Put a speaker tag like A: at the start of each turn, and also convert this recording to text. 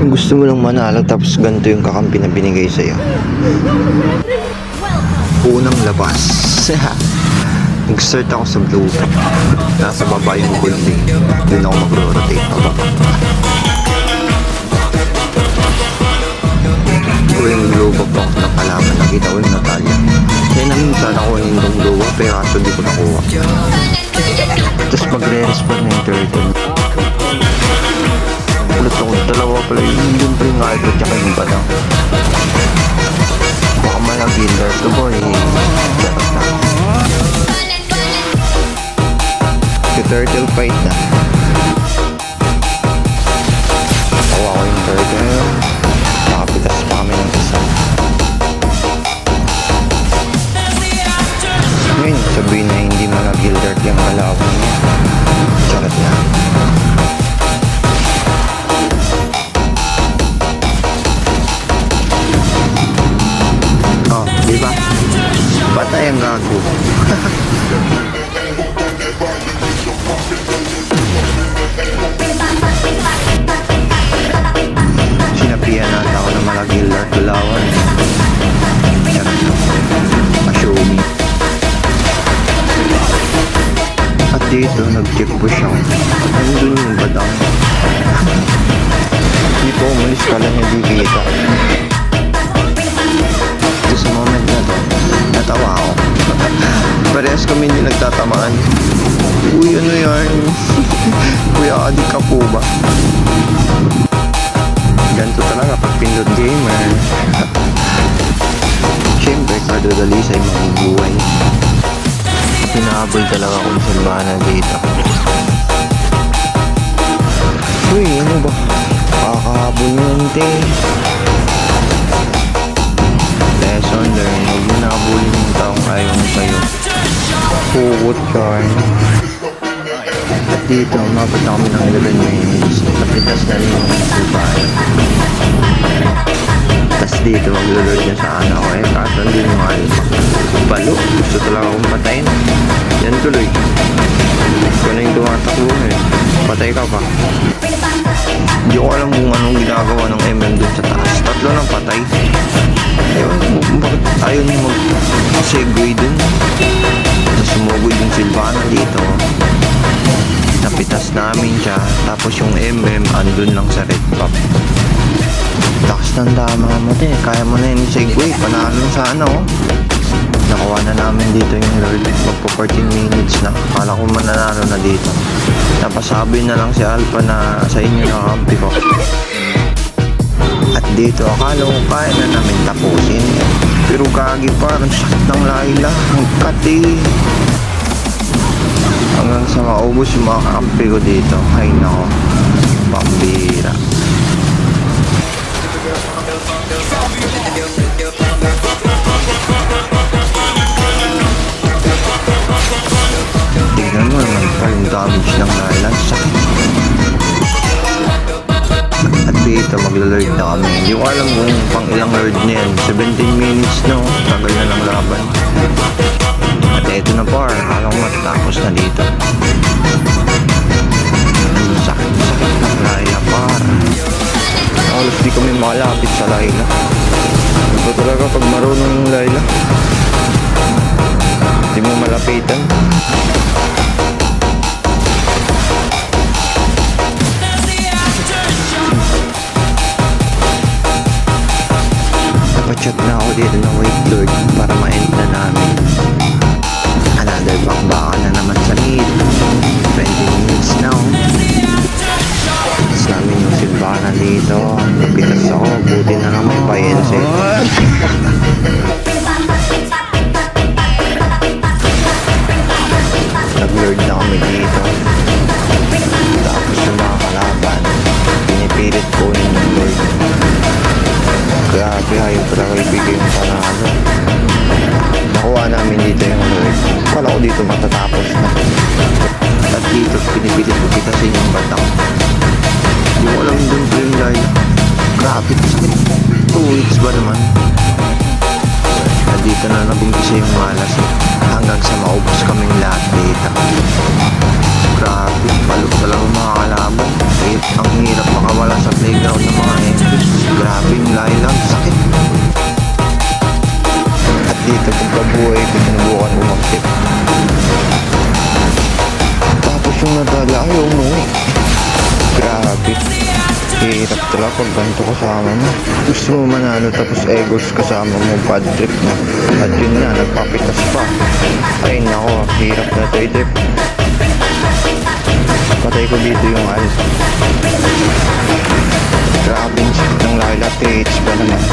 A: Gusto mo lang manalo tapos ganito yung kakampi na binigay sa'yo. Unang labas. Nag-start ako sa blue. Nasa baba yung building. Doon ako mag-rotate pababa. Yung blue pa po ng kalaban. Nakita ko yung Natalia. Kaya namin sana ko yung blue pero kaso di ko nakuha. Tapos magre-respond na yung turtle. Ulit ako, dalawa pala yung pa yung alto tsaka yung badang. Baka malagin to boy. Dapat na. Si turtle fight na. Tawa ko yung turtle. Nakapitas pa kami ng isa. Ngayon, sabihin na hindi malagildart yung kalaban niya. Charot na. Diba? Patay ang gago. Sinapihan natin ako ng malagildart gulawan. Asyomi. At dito, nag-check push ako. Nandun yung badang. Hindi po umalis ka lang hindi kita. Sa moment na to, natawa ako. Parehas kami hindi nagtatamaan. Uy, ano yan? Kuya, adik ka po ba? Ganito talaga pag pindot gamer. Siyempre, kadadali sa mga buhay. Pinahabol talaga akong salbana dito. Uy, ano ba? Kakahabol yun, te. Lesson learned, huwag mo nakabulin yung taong ayaw mo sa'yo. Pukot yarn. At dito, umabot na kami ng 11 minutes. Napitas na rin yung subahan. Tapos dito, maglulord niya sa anak ko. Kaso hindi yung alpha. Balo, gusto talaga akong patayin. Yan tuloy. Ikaw na yung tumatakbo patay ka pa. Hindi ko alam kung anong ginagawa ng MM dun sa taas. Tatlo ng patay. Bakit ayaw niyo mag-segue dun? Tapos sumugod yung Silvana dito. Napitas namin siya. Tapos yung MM andun lang sa red pop. Takas ng dama mo din. Kaya mo na yung segue. Panalo sana oh. Nakuha na namin dito yung Lord. Magpo 14 minutes na. Kala ko mananalo na dito. Napasabi na lang si Alpha na sa inyo na kampi ko. At dito, akala ko kaya na namin tapusin. Pero gagi parang sakit ng Layla. Ang kati. Hanggang sa maubos yung mga kampi ko dito. Ay nako. Pambira. Tignan mo naman pa yung damage ng Layla. Sakit. At dito magla-lord na kami. Hindi ko alam kung pang ilang lord na yan. 17 minutes no. Tagal na lang laban. At eto na par. Alam ko matatapos na dito. Ang sakit ng Layla par. Halos di kami makalapit sa Layla. Ito talaga pag marunong yung Layla. Hindi mo malapitan. Napachat na ako dito ng White Lord para ma-end na namin. Another bakbaka na naman sa mid. 20 minutes now. Tapos namin yung Silvana dito. Napitas ako. Buti na lang may payense. Nag-lord na kami dito. Tapos yung mga kalaban, pinipilit ko yung Lord. Grabe, ayaw talaga ibigay yung panalo. Nakuha namin dito yung Lord. Kala ko dito matatapos na. At dito, pinipilit ko pitasin yung batang. Hindi ko alam dun po yung Layla. Grabe, sakit. 2 weeks ba naman? At dito na nabungkisa yung malas. Hanggang sa maubos kaming lahat dito. Grabe, palok talaga mga kalaban. Ang hirap makawala sa playground ng mga dito pagkabuhay ko sinubukan umakyat. Tapos yung nadala ayaw umuwi. Grabe. Hirap talaga pag ganito kasama mo. Gusto mo manalo tapos egos kasama mo, bad trip na. At yun na, nagpapitas pa. Ay nako, hirap na to i-trip. Patay ko dito yung alis. Grabe yung shit ng Lila PH pa naman.